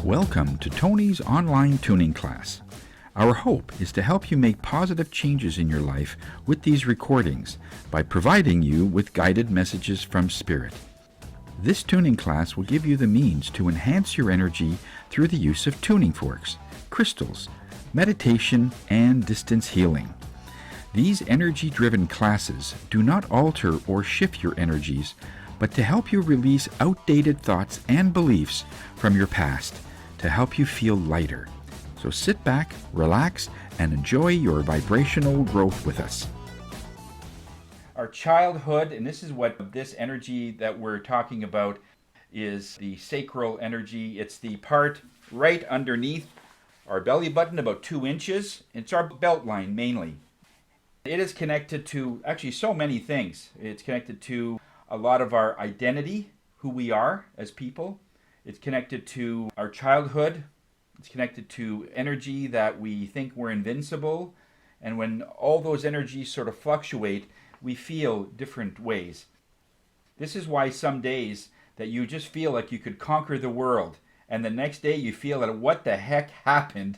Welcome to Tony's online tuning class. Our hope is to help you make positive changes in your life with these recordings by providing you with guided messages from Spirit. This tuning class will give you the means to enhance your energy through the use of tuning forks, crystals, meditation, and distance healing. These energy-driven classes do not alter or shift your energies, but to help you release outdated thoughts and beliefs from your past to help you feel lighter. So sit back, relax, and enjoy your vibrational growth with us. Our childhood, and this is what this energy that we're talking about is the sacral energy. It's the part right underneath our belly button, about 2 inches. It's our belt line mainly. It is connected to actually so many things. It's connected to a lot of our identity, who we are as people. It's connected to our childhood. It's connected to energy that we think we're invincible. And when all those energies sort of fluctuate, we feel different ways. This is why some days that you just feel like you could conquer the world, and the next day you feel that what the heck happened?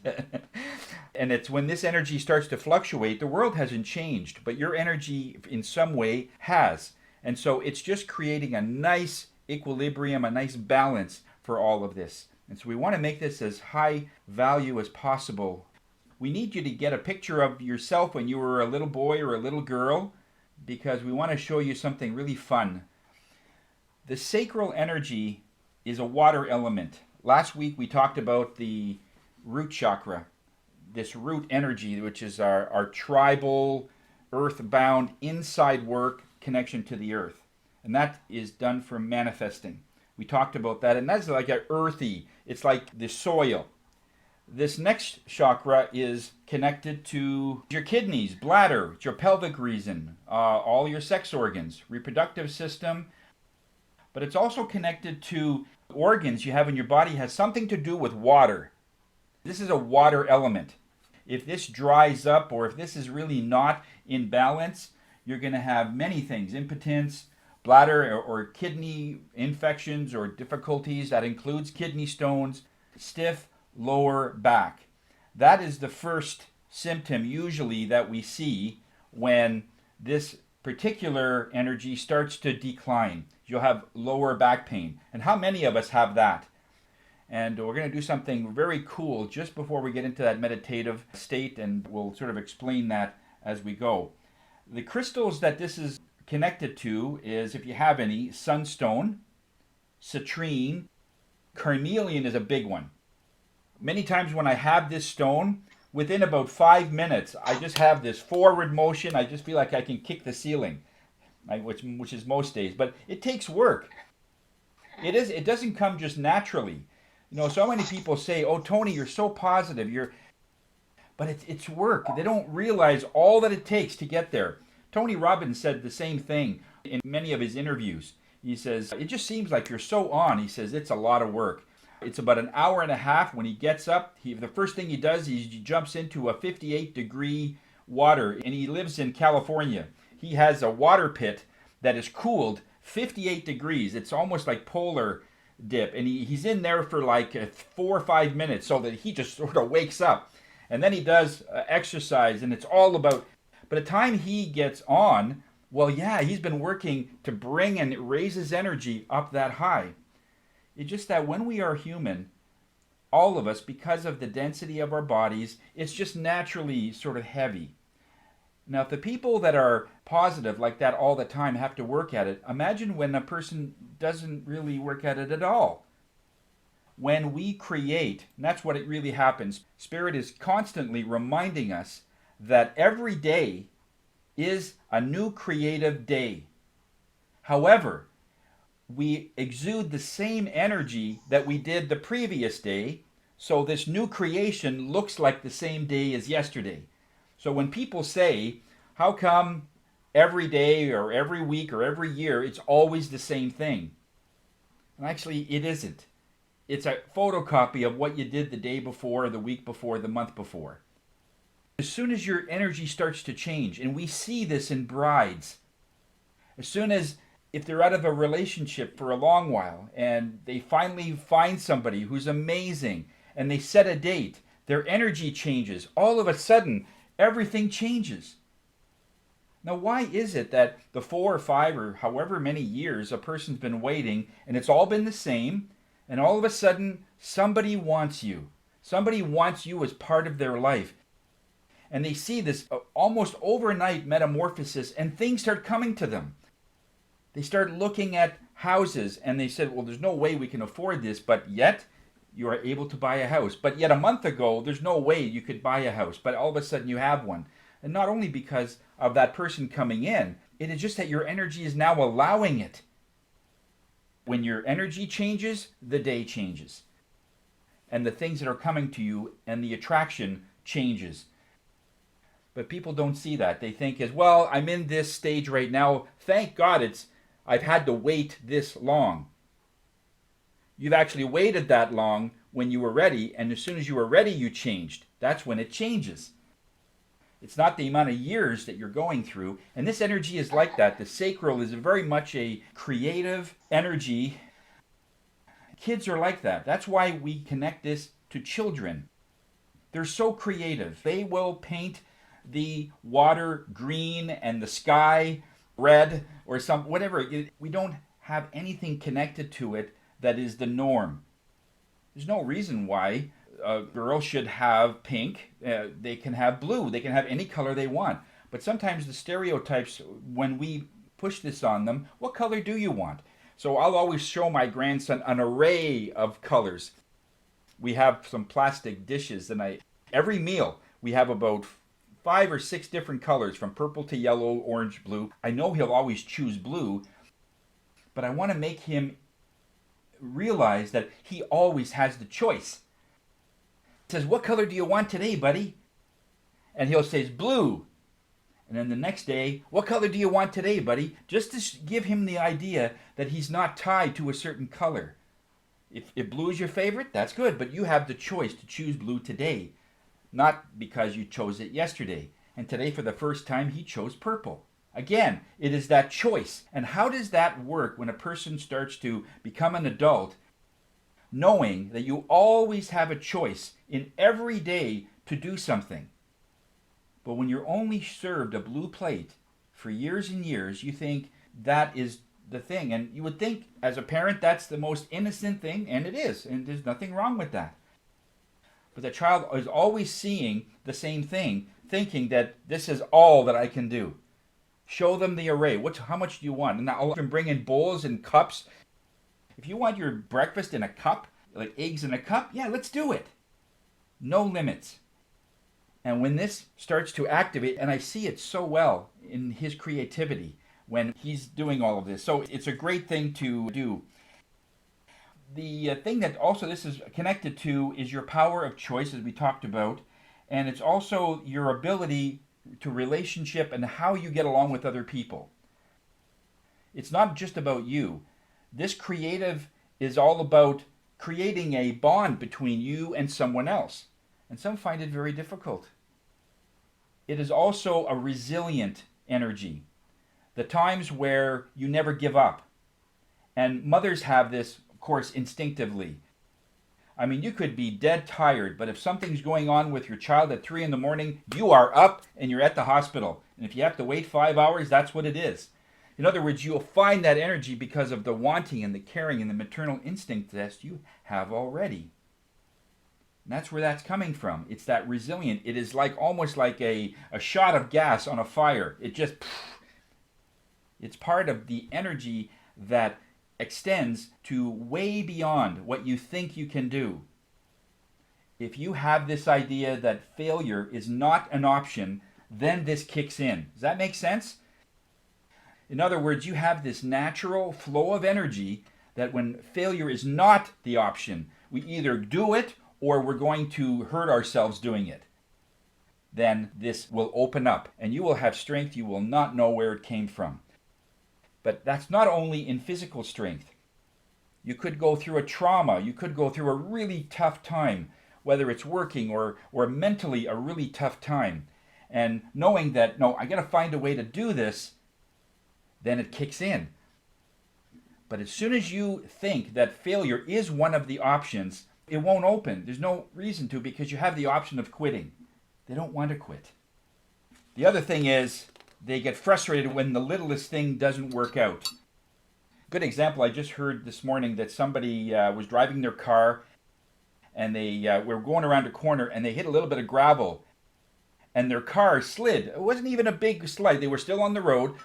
And it's when this energy starts to fluctuate, the world hasn't changed, but your energy in some way has. And so it's just creating a nice equilibrium, a nice balance for all of this. And so we want to make this as high value as possible. We need you to get a picture of yourself when you were a little boy or a little girl, because we want to show you something really fun. The sacral energy is a water element. Last week we talked about the root chakra, this root energy, which is our tribal, earth-bound, inside work connection to the earth. And that is done for manifesting. We talked about that, and that's like a earthy, it's like the soil. This next chakra is connected to your kidneys, bladder, your pelvic region, all your sex organs, reproductive system. But it's also connected to organs you have in your body, has something to do with water. This is a water element. If this dries up or if this is really not in balance, you're going to have many things, impotence, bladder or kidney infections or difficulties. That includes kidney stones, stiff lower back. That is the first symptom usually that we see when this particular energy starts to decline. You'll have lower back pain. And how many of us have that? And we're going to do something very cool just before we get into that meditative state, and we'll sort of explain that as we go. The crystals that this is connected to is, if you have any, sunstone, citrine, carnelian is a big one. Many times when I have this stone, within about 5 minutes, I just have this forward motion. I just feel like I can kick the ceiling, which is most days. But it takes work. It doesn't come just naturally. You know, so many people say, "Oh, Tony, you're so positive." But it's work. They don't realize all that it takes to get there. Tony Robbins said the same thing in many of his interviews. He says, "It just seems like you're so on." He says, "It's a lot of work." It's about an hour and a half. When he gets up, the first thing he does is he jumps into a 58-degree water, and he lives in California. He has a water pit that is cooled 58 degrees. It's almost like polar dip, and he's in there for like 4 or 5 minutes so that he just sort of wakes up. And then he does exercise, and it's all about, by the time he gets on, well, yeah, he's been working to bring and raise his energy up that high. It's just that when we are human, all of us, because of the density of our bodies, it's just naturally sort of heavy. Now, if the people that are positive like that all the time have to work at it, imagine when a person doesn't really work at it at all. When we create, and that's what it really happens, Spirit is constantly reminding us that every day is a new creative day. However, we exude the same energy that we did the previous day, so this new creation looks like the same day as yesterday. So when people say, how come every day or every week or every year it's always the same thing? And actually it isn't. It's a photocopy of what you did the day before, the week before, the month before. As soon as your energy starts to change, and we see this in brides, as soon as If they're out of a relationship for a long while and they finally find somebody who's amazing and they set a date, their energy changes. All of a sudden, everything changes. Now, why is it that the 4 or 5 or however many years a person's been waiting and it's all been the same, and all of a sudden somebody wants you? Somebody wants you as part of their life. And they see this almost overnight metamorphosis and things start coming to them. They start looking at houses and they said, well, there's no way we can afford this, but yet you are able to buy a house. But yet a month ago, there's no way you could buy a house, but all of a sudden you have one. And not only because of that person coming in, it is just that your energy is now allowing it. When your energy changes, the day changes. And the things that are coming to you and the attraction changes. But people don't see that. They think as, well, I'm in this stage right now. Thank God I've had to wait this long. You've actually waited that long when you were ready, and as soon as you were ready, you changed. That's when it changes. It's not the amount of years that you're going through. And this energy is like that. The sacral is very much a creative energy. Kids are like that. That's why we connect this to children. They're so creative. They will paint the water green and the sky red or whatever. We don't have anything connected to it that is the norm. There's no reason why a girl should have pink. They can have blue. They can have any color they want. But sometimes the stereotypes, when we push this on them, what color do you want? So I'll always show my grandson an array of colors. We have some plastic dishes, and every meal we have about 5 or 6 different colors, from purple to yellow, orange, blue. I know he'll always choose blue, but I want to make him realize that he always has the choice. He says, what color do you want today, buddy? And he'll say, blue. And then the next day, what color do you want today, buddy? Just to give him the idea that he's not tied to a certain color. If blue is your favorite, that's good, but you have the choice to choose blue today. Not because you chose it yesterday. And today, for the first time, he chose purple. Again, it is that choice. And how does that work when a person starts to become an adult, knowing that you always have a choice in every day to do something? But when you're only served a blue plate for years and years, you think that is the thing. And you would think, as a parent, that's the most innocent thing, and it is. And there's nothing wrong with that. But the child is always seeing the same thing, thinking that this is all that I can do. Show them the array. How much do you want? And I'll even bring in bowls and cups. If you want your breakfast in a cup, like eggs in a cup, yeah, let's do it. No limits. And when this starts to activate, and I see it so well in his creativity when he's doing all of this. So it's a great thing to do. The thing that also this is connected to is your power of choice, as we talked about. And it's also your ability to relationship and how you get along with other people. It's not just about you. This creative is all about creating a bond between you and someone else. And some find it very difficult. It is also a resilient energy. The times where you never give up. And mothers have this, of course, instinctively. I mean, you could be dead tired, but if something's going on with your child at 3 a.m, you are up and you're at the hospital. And if you have to wait 5 hours, that's what it is. In other words, you'll find that energy because of the wanting and the caring and the maternal instinct that you have already. And that's where that's coming from. It's that resilient. It is like almost like a shot of gas on a fire. It's part of the energy that extends to way beyond what you think you can do. If you have this idea that failure is not an option, then this kicks in. Does that make sense? In other words, you have this natural flow of energy that when failure is not the option, we either do it or we're going to hurt ourselves doing it. Then this will open up and you will have strength you will not know where it came from. But that's not only in physical strength. You could go through a trauma. You could go through a really tough time, whether it's working or mentally a really tough time. And knowing that, no, I got to find a way to do this, then it kicks in. But as soon as you think that failure is one of the options, it won't open. There's no reason to, because you have the option of quitting. They don't want to quit. The other thing is they get frustrated when the littlest thing doesn't work out. Good example, I just heard this morning that somebody was driving their car and they were going around a corner and they hit a little bit of gravel and their car slid. It wasn't even a big slide. They were still on the road,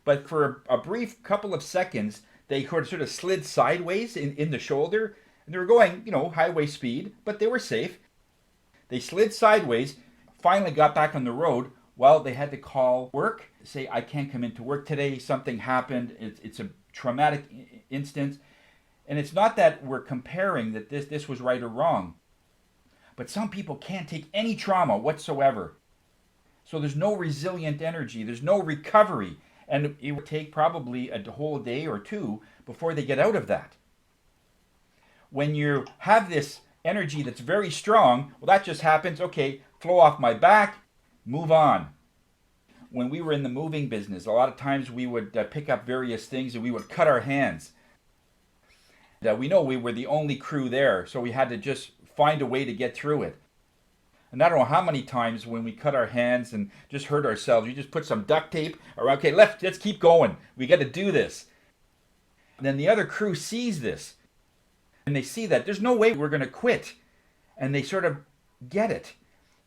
but for a brief couple of seconds, they sort of slid sideways in the shoulder, and they were going, highway speed, but they were safe. They slid sideways, finally got back on the road. Well, they had to call work, say, I can't come into work today. Something happened. It's a traumatic instance. And it's not that we're comparing that this was right or wrong. But some people can't take any trauma whatsoever. So there's no resilient energy. There's no recovery. And it would take probably a whole day or two before they get out of that. When you have this energy that's very strong, well, that just happens. Okay, flow off my back, move on. When we were in the moving business, a lot of times we would pick up various things and we would cut our hands. We know we were the only crew there, so we had to just find a way to get through it. And I don't know how many times when we cut our hands and just hurt ourselves, you just put some duct tape around, okay, let's keep going. We got to do this. And then the other crew sees this, and they see that there's no way we're going to quit. And they sort of get it.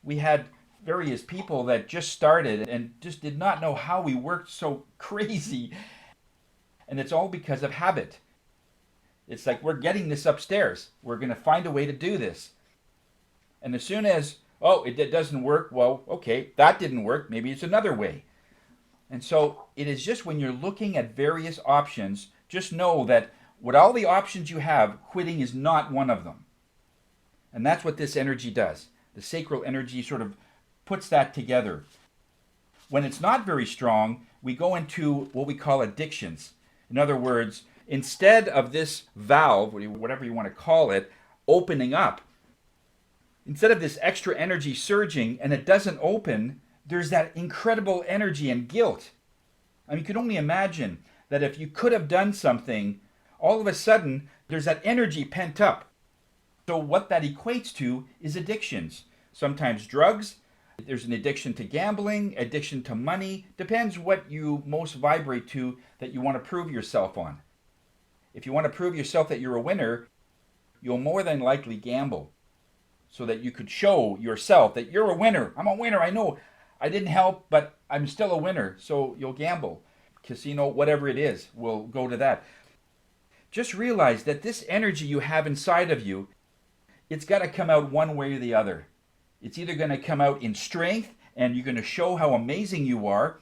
We had various people that just started and just did not know how we worked so crazy. And it's all because of habit. It's like, we're getting this upstairs. We're going to find a way to do this. And as soon as, it doesn't work, well, okay, that didn't work. Maybe it's another way. And so it is just when you're looking at various options, just know that with all the options you have, quitting is not one of them. And that's what this energy does. The sacral energy sort of puts that together. When it's not very strong, we go into what we call addictions. In other words, instead of this valve, whatever you want to call it, opening up, instead of this extra energy surging and it doesn't open, there's that incredible energy and guilt. I mean, you can only imagine that if you could have done something, all of a sudden, there's that energy pent up. So what that equates to is addictions. Sometimes drugs, there's an addiction to gambling, addiction to money, depends what you most vibrate to that you want to prove yourself on. If you want to prove yourself that you're a winner, you'll more than likely gamble so that you could show yourself that you're a winner. I'm a winner. I know I didn't help, but I'm still a winner. So you'll gamble. Casino, whatever it is, will go to that. Just realize that this energy you have inside of you, it's got to come out one way or the other. It's either going to come out in strength and you're going to show how amazing you are,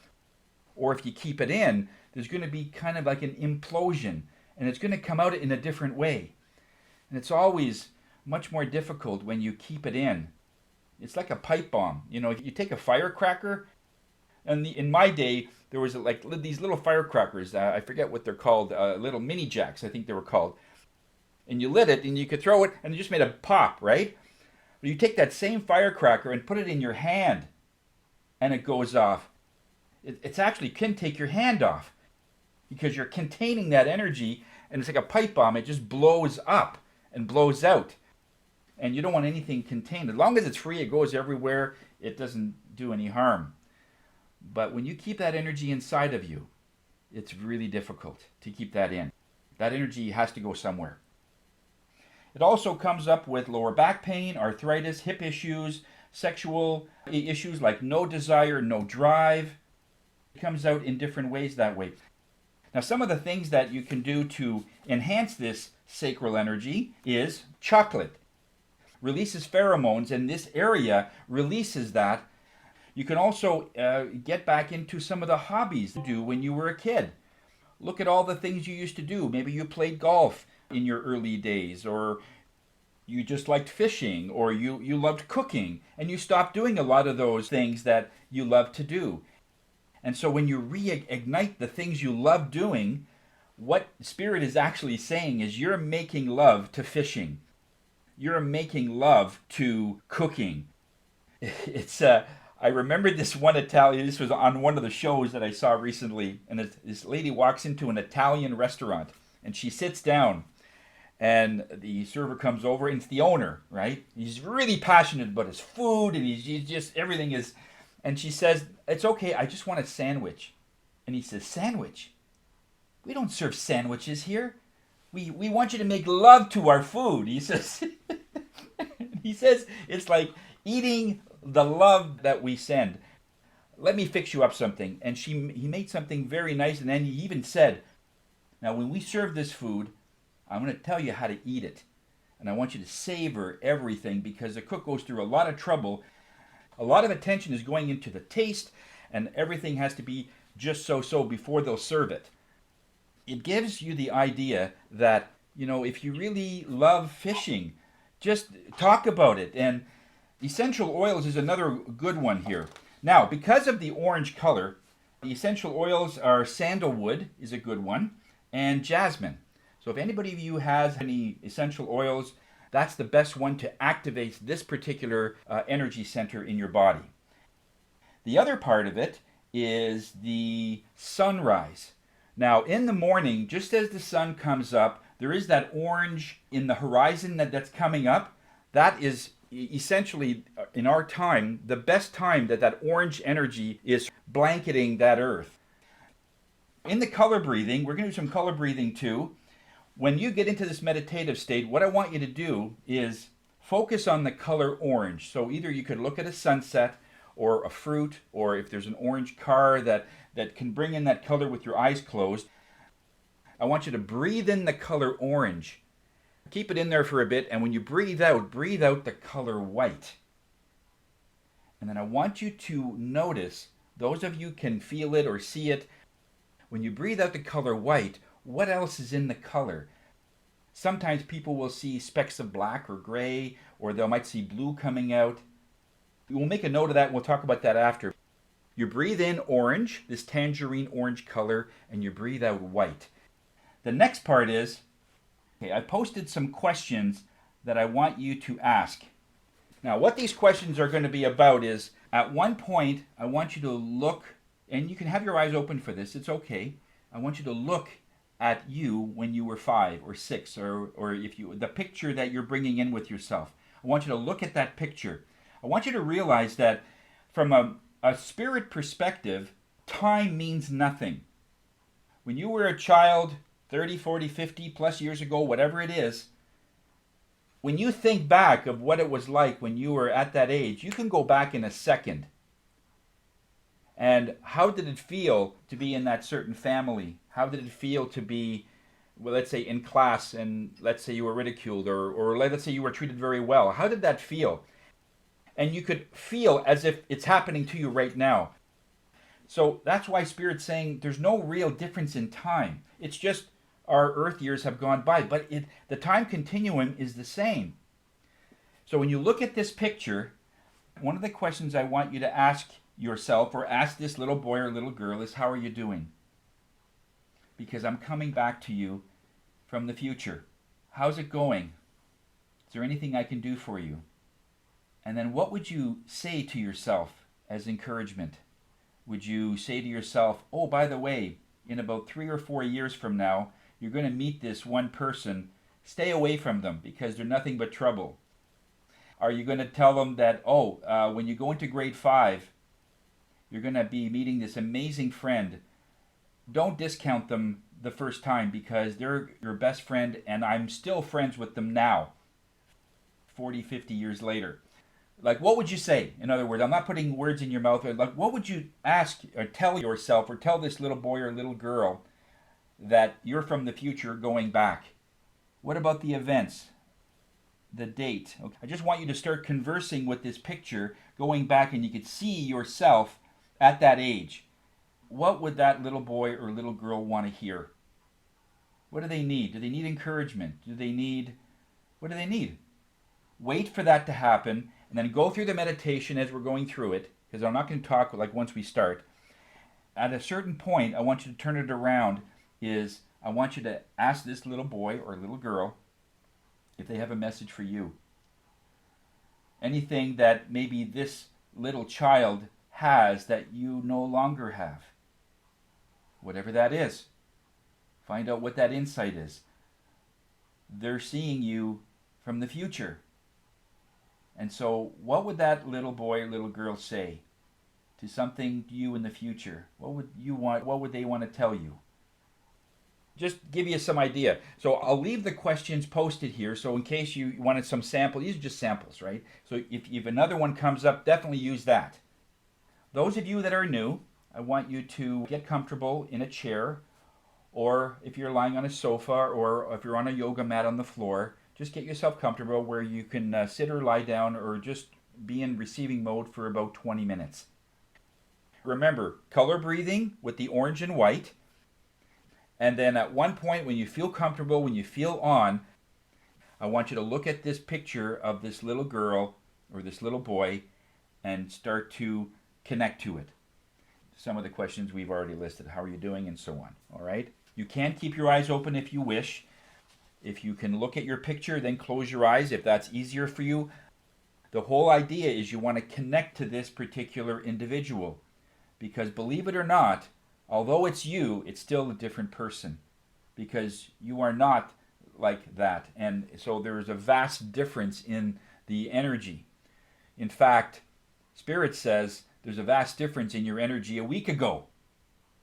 or if you keep it in, there's going to be kind of like an implosion. And it's going to come out in a different way. And it's always much more difficult when you keep it in. It's like a pipe bomb. You take a firecracker, and in my day, there was like these little firecrackers. I forget what they're called, little mini jacks, I think they were called. And you lit it, and you could throw it, and it just made a pop, right? But you take that same firecracker and put it in your hand, and it goes off. It's actually can take your hand off, because you're containing that energy, and it's like a pipe bomb. It just blows up and blows out. And you don't want anything contained. As long as it's free, it goes everywhere. It doesn't do any harm. But when you keep that energy inside of you, it's really difficult to keep that in. That energy has to go somewhere. It also comes up with lower back pain, arthritis, hip issues, sexual issues like no desire, no drive. It comes out in different ways that way. Now, some of the things that you can do to enhance this sacral energy is chocolate. Releases pheromones, and this area releases that. You can also get back into some of the hobbies you do when you were a kid. Look at all the things you used to do. Maybe you played golf in your early days, or you just liked fishing, or you loved cooking, and you stopped doing a lot of those things that you love to do. And so when you reignite the things you love doing, what Spirit is actually saying is you're making love to fishing. You're making love to cooking. I remembered this one Italian, this was on one of the shows that I saw recently, and this lady walks into an Italian restaurant. And she sits down, and the server comes over, and it's the owner, right? He's really passionate about his food, and he's just, everything is. And she says, "It's okay, I just want a sandwich." And he says, "Sandwich? We don't serve sandwiches here. We want you to make love to our food." He says, he says, it's like eating the love that we send. "Let me fix you up something." And he made something very nice, and then he even said, "Now when we serve this food, I'm going to tell you how to eat it. And I want you to savor everything, because the cook goes through a lot of trouble. A lot of attention is going into the taste, and everything has to be just so before they'll serve it." It gives you the idea that, if you really love fishing, just talk about it. And essential oils is another good one here. Now, because of the orange color, the essential oils are sandalwood is a good one, and jasmine. So if anybody of you has any essential oils, that's the best one to activate this particular energy center in your body. The other part of it is the sunrise. Now, in the morning, just as the sun comes up, there is that orange in the horizon that's coming up. That is essentially, in our time, the best time that orange energy is blanketing that earth. In the color breathing, we're going to do some color breathing too. When you get into this meditative state, what I want you to do is focus on the color orange. So either you could look at a sunset or a fruit, or if there's an orange car that can bring in that color with your eyes closed. I want you to breathe in the color orange. Keep it in there for a bit, and when you breathe out the color white. And then I want you to notice, those of you can feel it or see it, when you breathe out the color white, what else is in the color? Sometimes people will see specks of black or gray, or they might see blue coming out. We'll make a note of that, and we'll talk about that after. You breathe in orange, this tangerine orange color, and you breathe out white. The next part is, I posted some questions that I want you to ask. Now, what these questions are going to be about is, at one point, I want you to look, and you can have your eyes open for this, it's okay. I want you to look at you when you were 5 or 6, or if you, the picture that you're bringing in with yourself. I want you to look at that picture. I want you to realize that from a spirit perspective, time means nothing. When you were a child, 30, 40, 50 plus years ago, whatever it is, when you think back of what it was like when you were at that age, you can go back in a second. And how did it feel to be in that certain family? How did it feel to be, well, let's say in class, and let's say you were ridiculed, or let's say you were treated very well? How did that feel? And you could feel as if it's happening to you right now. So that's why Spirit's saying there's no real difference in time. It's just our earth years have gone by, but the time continuum is the same. So when you look at this picture, one of the questions I want you to ask yourself, or ask this little boy or little girl, is, how are you doing? Because I'm coming back to you from the future. How's it going? Is there anything I can do for you? And then what would you say to yourself as encouragement? Would you say to yourself, oh, by the way, in about 3 or 4 years from now, you're going to meet this one person. Stay away from them because they're nothing but trouble. Are you going to tell them that, when you go into grade 5, you're going to be meeting this amazing friend? Don't discount them the first time because they're your best friend, and I'm still friends with them now, 40, 50 years later. Like, what would you say? In other words, I'm not putting words in your mouth. Like, what would you ask or tell yourself, or tell this little boy or little girl that you're from the future going back? What about the events? The date? Okay. I just want you to start conversing with this picture, going back, and you could see yourself at that age. What would that little boy or little girl want to hear? What do they need? Do they need encouragement? What do they need? Wait for that to happen, and then go through the meditation as we're going through it, because I'm not going to talk like once we start. At a certain point, I want you to turn it around. I want you to ask this little boy or little girl if they have a message for you. Anything that maybe this little child has that you no longer have. Whatever that is. Find out what that insight is. They're seeing you from the future. And so what would that little boy or little girl say to something to you in the future? What would they want to tell you? Just give you some idea. So I'll leave the questions posted here. So in case you wanted some sample, these are just samples, right? So if another one comes up, definitely use that. Those of you that are new, I want you to get comfortable in a chair, or if you're lying on a sofa, or if you're on a yoga mat on the floor, just get yourself comfortable where you can sit or lie down or just be in receiving mode for about 20 minutes. Remember, color breathing with the orange and white. And then at one point when you feel comfortable, when you feel on, I want you to look at this picture of this little girl or this little boy and start to connect to it. Some of the questions we've already listed, how are you doing, and so on. All right? You can keep your eyes open if you wish. If you can look at your picture, then close your eyes if that's easier for you. The whole idea is you want to connect to this particular individual. Because believe it or not, although it's you, it's still a different person. Because you are not like that. And so there's a vast difference in the energy. In fact, Spirit says there's a vast difference in your energy a week ago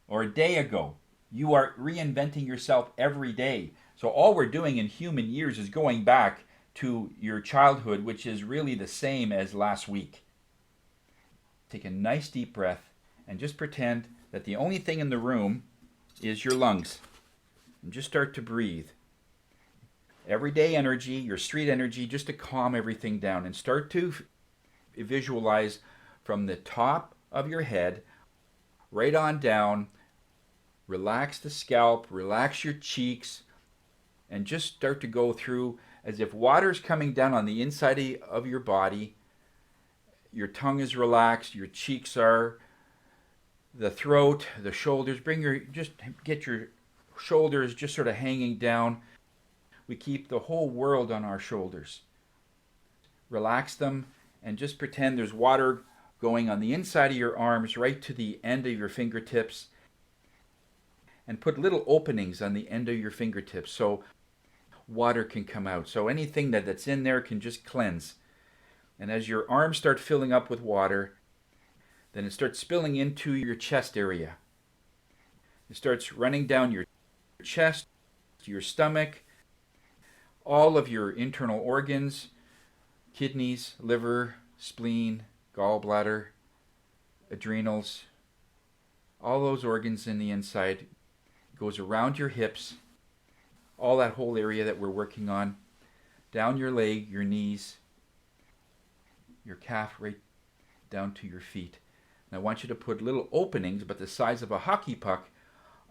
or a day ago. You are reinventing yourself every day. So all we're doing in human years is going back to your childhood, which is really the same as last week. Take a nice deep breath and just pretend that the only thing in the room is your lungs. And just start to breathe. Everyday energy, your street energy, just to calm everything down. And start to visualize from the top of your head right on down. Relax the scalp, relax your cheeks, and just start to go through as if water's coming down on the inside of your body. Your tongue is relaxed, your cheeks are, the throat, the shoulders. Just get your shoulders just sort of hanging down. We keep the whole world on our shoulders. Relax them and just pretend there's water going on the inside of your arms right to the end of your fingertips. And put little openings on the end of your fingertips so water can come out. So anything that's in there can just cleanse. And as your arms start filling up with water, then it starts spilling into your chest area. It starts running down your chest, your stomach, all of your internal organs, kidneys, liver, spleen, gallbladder, adrenals, all those organs in the inside. Goes around your hips, all that whole area that we're working on, down your leg, your knees, your calf, right down to your feet. And I want you to put little openings, but the size of a hockey puck,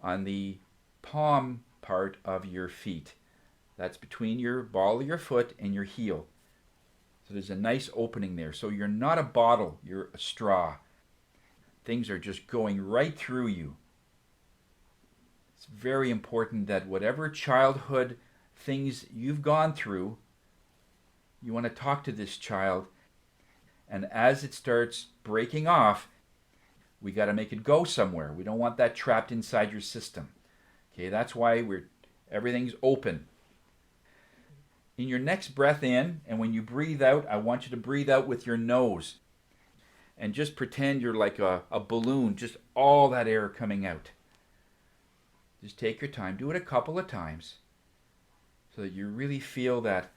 on the palm part of your feet. That's between your ball of your foot and your heel. So there's a nice opening there. So you're not a bottle, you're a straw. Things are just going right through you. It's very important that whatever childhood things you've gone through, you want to talk to this child. And as it starts breaking off, we got to make it go somewhere. We don't want that trapped inside your system. Okay, that's why everything's open. In your next breath in, and when you breathe out, I want you to breathe out with your nose. And just pretend you're like a balloon, just all that air coming out. Just take your time. Do it a couple of times so that you really feel that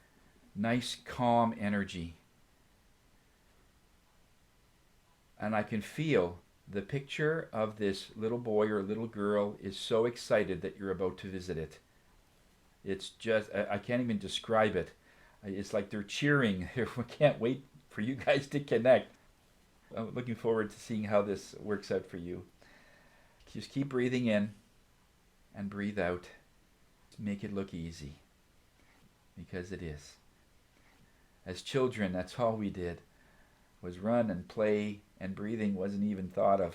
nice, calm energy. And I can feel the picture of this little boy or little girl is so excited that you're about to visit it. It's just, I can't even describe it. It's like they're cheering. We can't wait for you guys to connect. I'm looking forward to seeing how this works out for you. Just keep breathing in and breathe out. Make it look easy, because it is. As children, that's all we did, was run and play, and breathing wasn't even thought of,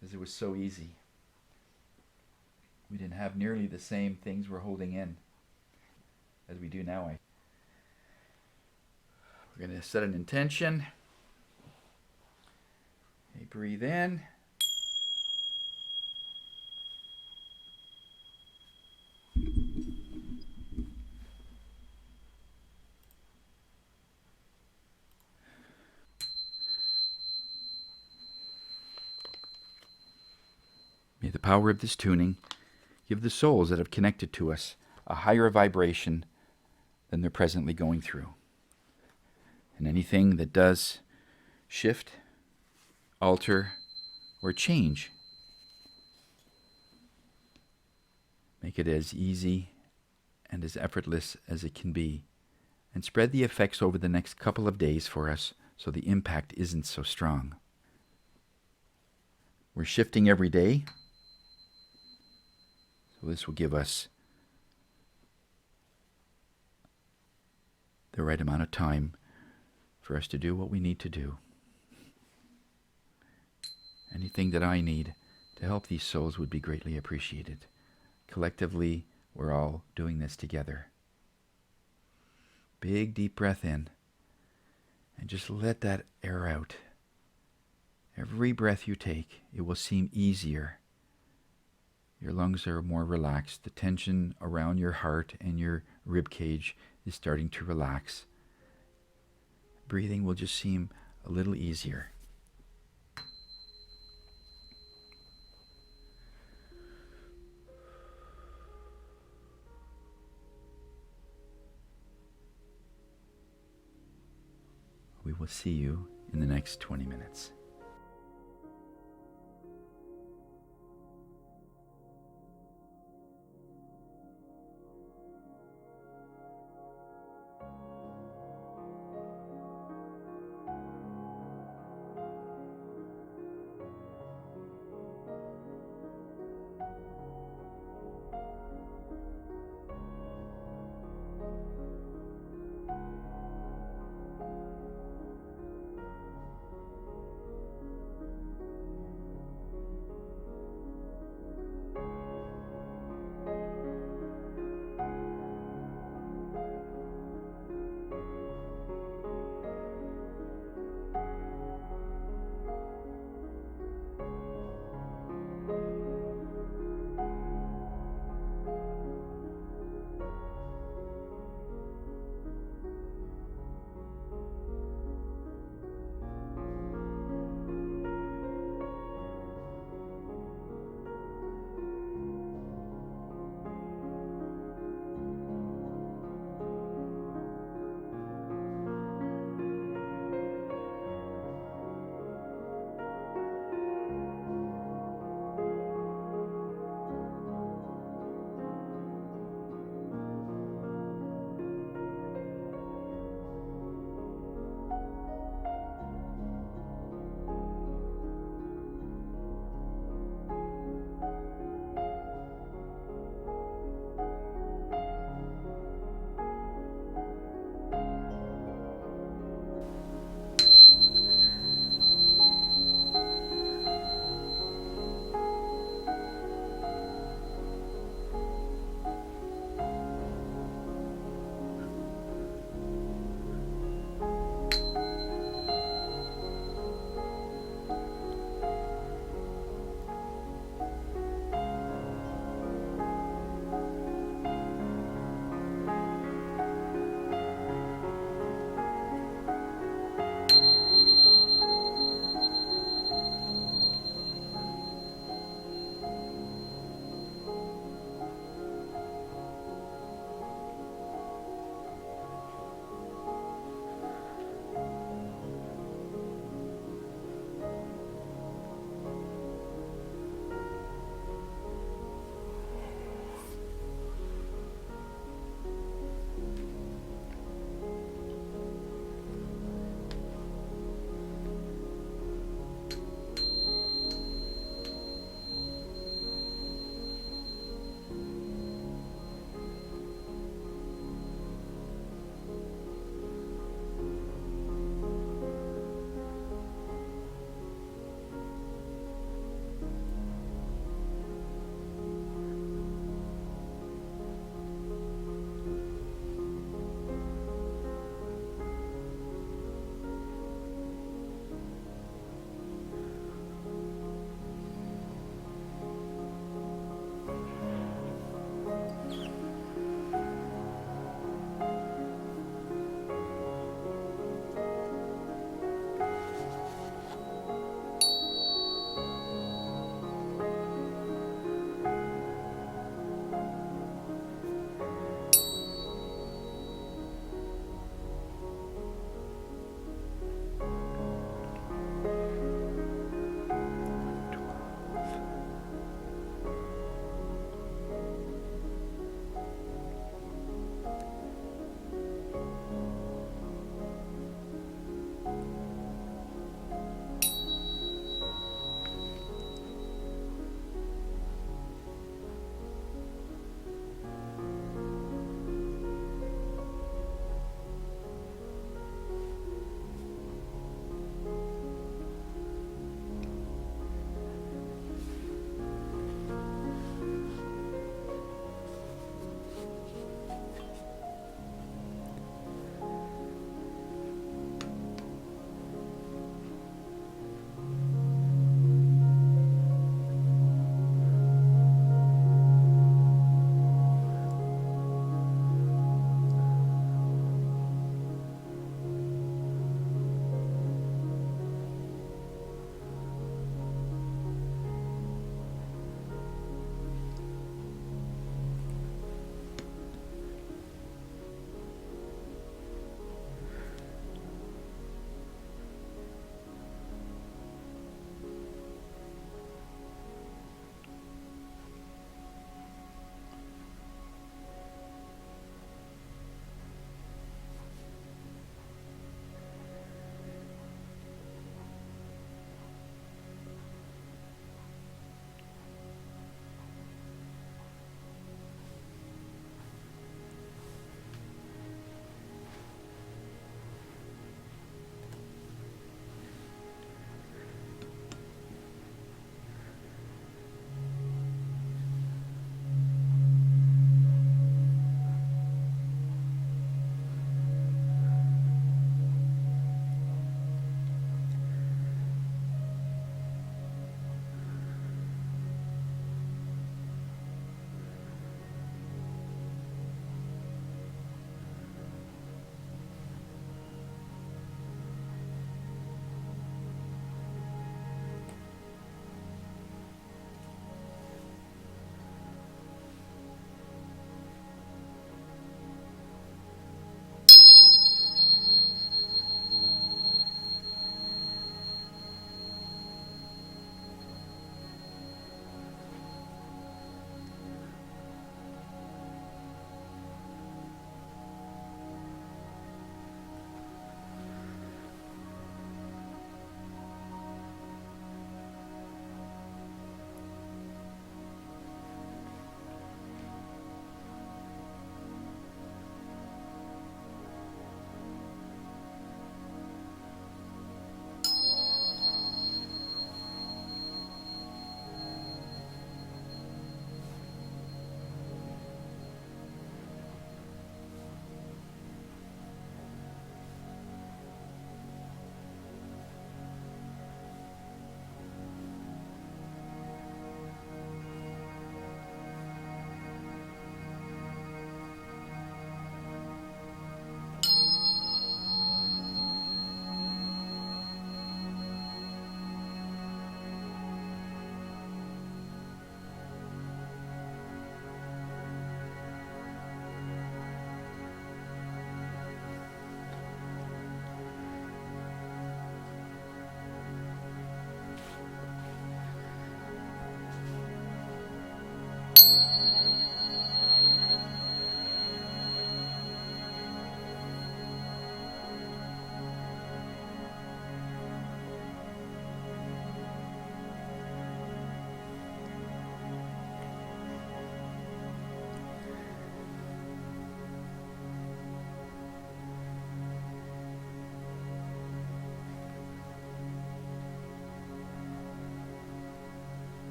because it was so easy. We didn't have nearly the same things we're holding in as we do now. We're going to set an intention. Okay, breathe in. May the power of this tuning give the souls that have connected to us a higher vibration than they're presently going through. And anything that does shift, alter, or change, make it as easy and as effortless as it can be, and spread the effects over the next couple of days for us so the impact isn't so strong. We're shifting every day, so this will give us the right amount of time for us to do what we need to do. Anything that I need to help these souls would be greatly appreciated. Collectively, we're all doing this together. Big, deep breath in, and just let that air out. Every breath you take, it will seem easier. Your lungs are more relaxed. The tension around your heart and your rib cage is starting to relax. Breathing will just seem a little easier. We will see you in the next 20 minutes.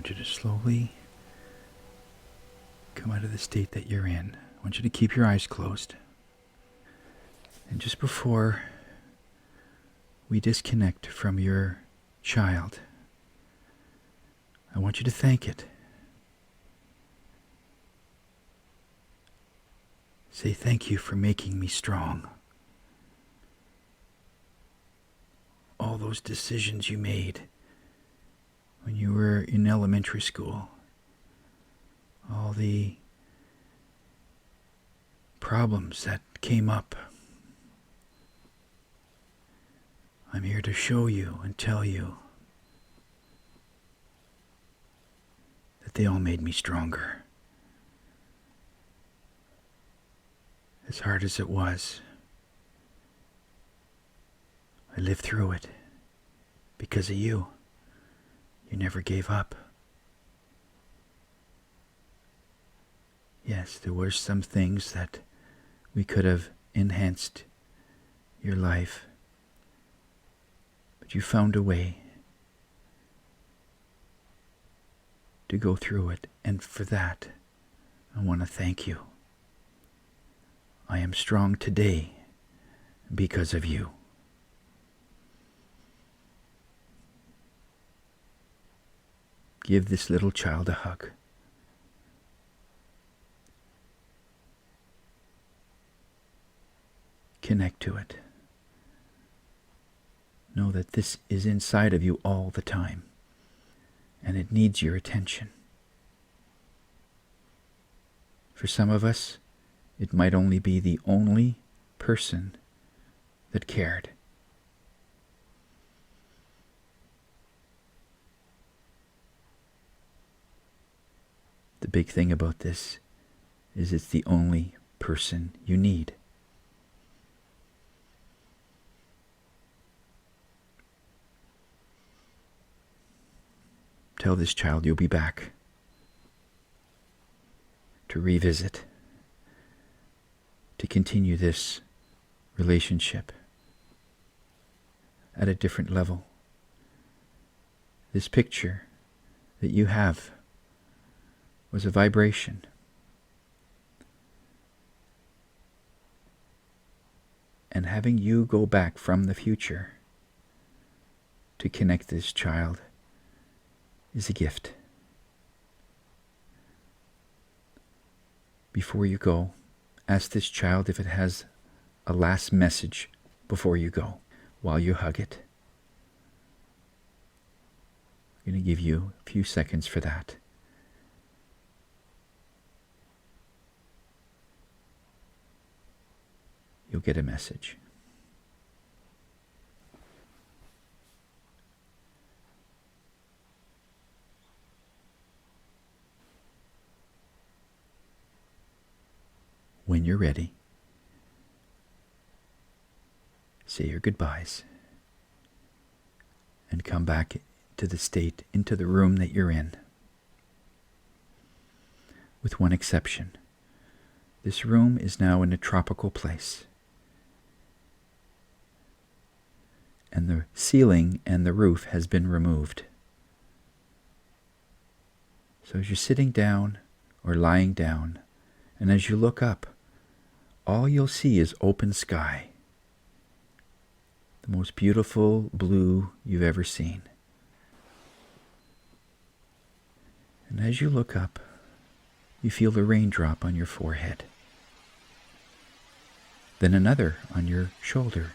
want you to slowly come out of the state that you're in. I want you to keep your eyes closed. And just before we disconnect from your child, I want you to thank it. Say, thank you for making me strong. All those decisions you made when you were in elementary school, all the problems that came up, I'm here to show you and tell you that they all made me stronger. As hard as it was, I lived through it because of you. You never gave up. Yes, there were some things that we could have enhanced your life, but you found a way to go through it, and for that, I want to thank you. I am strong today because of you. Give this little child a hug. Connect to it. Know that this is inside of you all the time, and it needs your attention. For some of us, it might only be the only person that cared. The big thing about this is it's the only person you need. Tell this child you'll be back to revisit, to continue this relationship at a different level. This picture that you have was a vibration. And having you go back from the future to connect this child is a gift. Before you go, ask this child if it has a last message before you go, while you hug it. I'm going to give you a few seconds for that. You'll get a message. When you're ready, say your goodbyes and come back to the state, into the room that you're in. With one exception. This room is now in a tropical place. And the ceiling and the roof has been removed. So as you're sitting down or lying down, and as you look up, all you'll see is open sky. The most beautiful blue you've ever seen. And as you look up, you feel the raindrop on your forehead. Then another on your shoulder.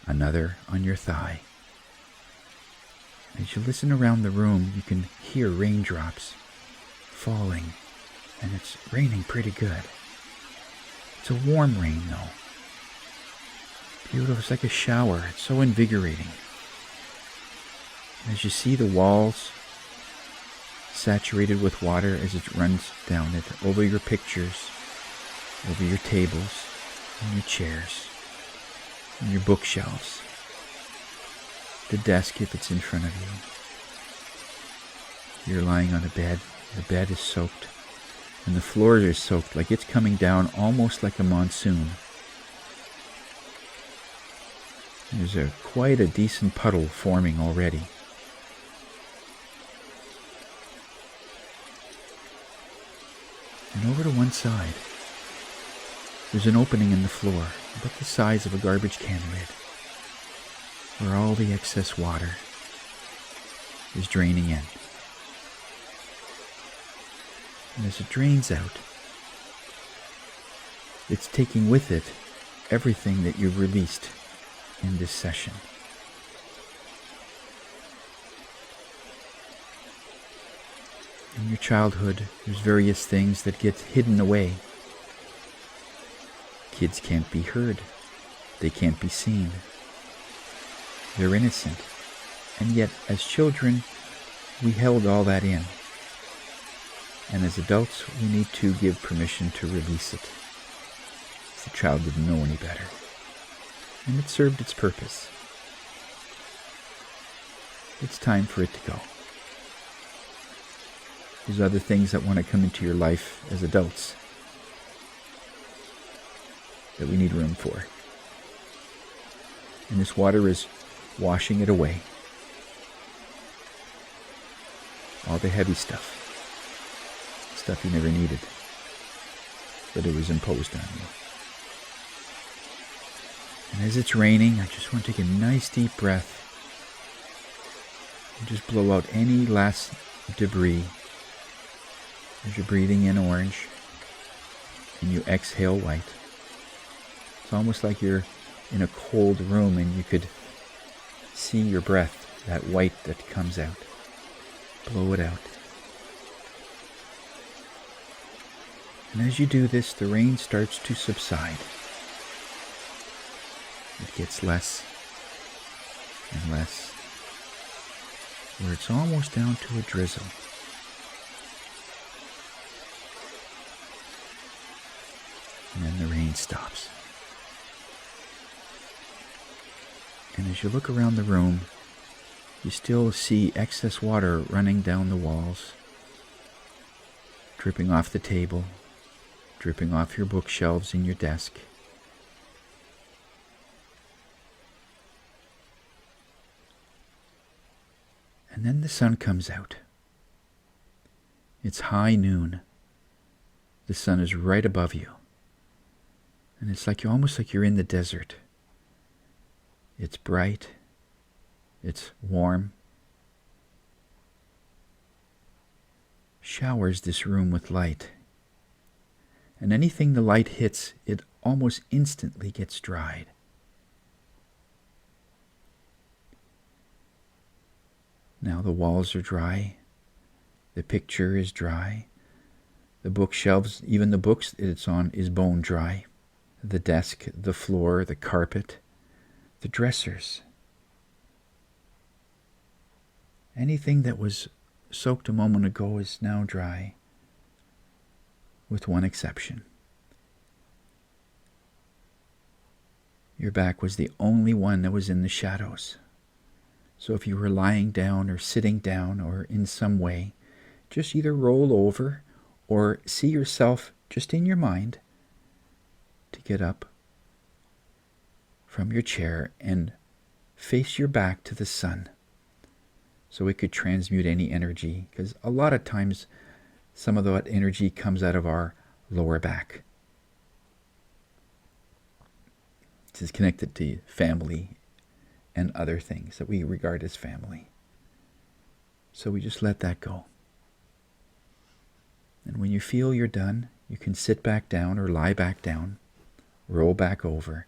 Another on your thigh. As you listen around the room, you can hear raindrops falling, and it's raining pretty good. It's a warm rain, though. Beautiful, it's like a shower. It's so invigorating. As you see the walls saturated with water as it runs down it, over your pictures, over your tables, and your chairs, and your bookshelves, the desk if it's in front of you. You're lying on a bed. The bed is soaked, and the floors are soaked, like it's coming down almost like a monsoon. There's quite a decent puddle forming already. And over to one side, there's an opening in the floor, about the size of a garbage can lid, where all the excess water is draining in. And as it drains out, it's taking with it everything that you've released in this session. In your childhood, there's various things that get hidden away. Kids can't be heard. They can't be seen. They're innocent. And yet, as children, we held all that in. And as adults, we need to give permission to release it. The child didn't know any better. And it served its purpose. It's time for it to go. There's other things that want to come into your life as adults that we need room for. And this water is washing it away. All the heavy stuff. Stuff you never needed. But it was imposed on you. And as it's raining, I just want to take a nice deep breath and just blow out any last debris as you're breathing in orange and you exhale white. It's almost like you're in a cold room and you could see your breath, that white that comes out. Blow it out. And as you do this, the rain starts to subside. It gets less and less, where it's almost down to a drizzle. And then the rain stops. And as you look around the room, you still see excess water running down the walls, dripping off the table, dripping off your bookshelves in your desk. And then the sun comes out. It's high noon. The sun is right above you. And it's like almost like you're in the desert. It's bright. It's warm. Showers this room with light. And anything the light hits, it almost instantly gets dried. Now the walls are dry. The picture is dry. The bookshelves, even the books that it's on, is bone dry. The desk, the floor, the carpet, the dressers. Anything that was soaked a moment ago is now dry, with one exception. Your back was the only one that was in the shadows. So if you were lying down or sitting down or in some way, just either roll over or see yourself just in your mind to get up from your chair and face your back to the sun so it could transmute any energy, because a lot of times some of that energy comes out of our lower back. This is connected to family and other things that we regard as family. So we just let that go. And when you feel you're done, you can sit back down or lie back down, roll back over.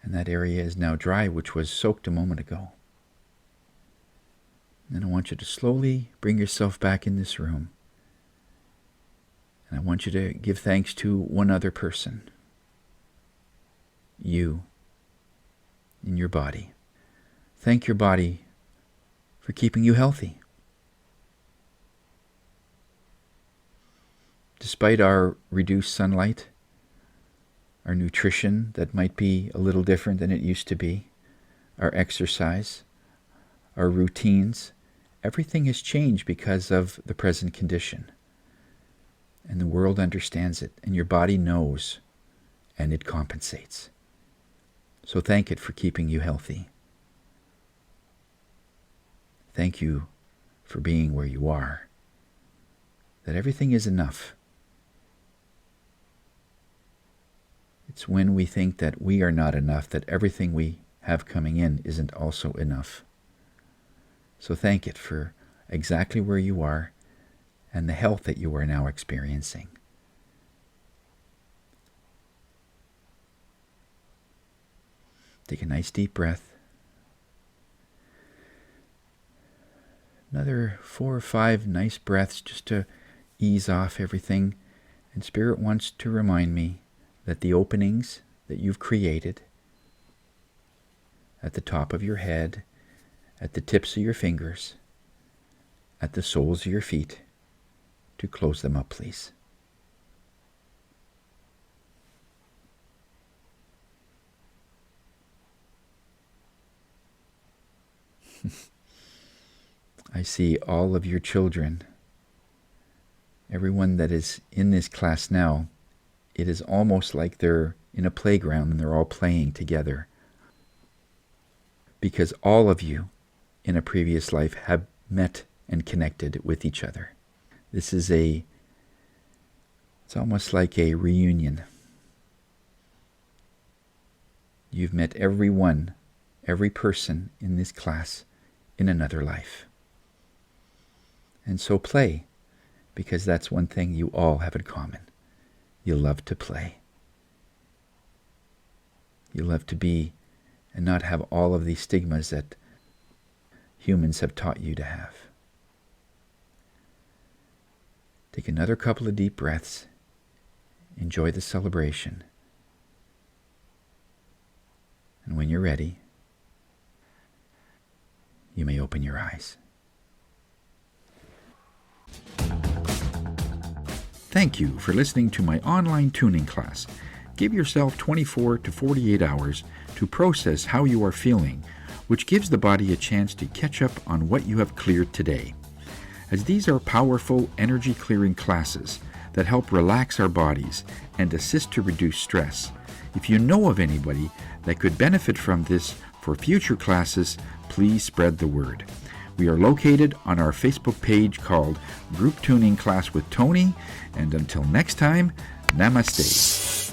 And that area is now dry, which was soaked a moment ago. And I want you to slowly bring yourself back in this room. And I want you to give thanks to one other person. You, in your body. Thank your body for keeping you healthy. Despite our reduced sunlight, our nutrition that might be a little different than it used to be, our exercise, our routines, everything has changed because of the present condition. And the world understands it, and your body knows, and it compensates. So thank it for keeping you healthy. Thank you for being where you are that everything is enough. It's when we think that we are not enough that everything we have coming in isn't also enough. So thank it for exactly where you are and the health that you are now experiencing. Take a nice deep breath. Another 4 or 5 nice breaths just to ease off everything. And Spirit wants to remind me that the openings that you've created at the top of your head, at the tips of your fingers, at the soles of your feet, to close them up, please. I see all of your children, everyone that is in this class now. It is almost like they're in a playground and they're all playing together, because all of you in a previous life have met and connected with each other. This is it's almost like a reunion. You've met everyone, every person in this class in another life. And so play, because that's one thing you all have in common. You love to play. You love to be and not have all of these stigmas that humans have taught you to have. Take another couple of deep breaths. Enjoy the celebration. And when you're ready, you may open your eyes. Thank you for listening to my online tuning class. Give yourself 24 to 48 hours to process how you are feeling, which gives the body a chance to catch up on what you have cleared today. As these are powerful energy clearing classes that help relax our bodies and assist to reduce stress, if you know of anybody that could benefit from this for future classes, please spread the word. We are located on our Facebook page called Group Tuning Class with Tony, and until next time, namaste.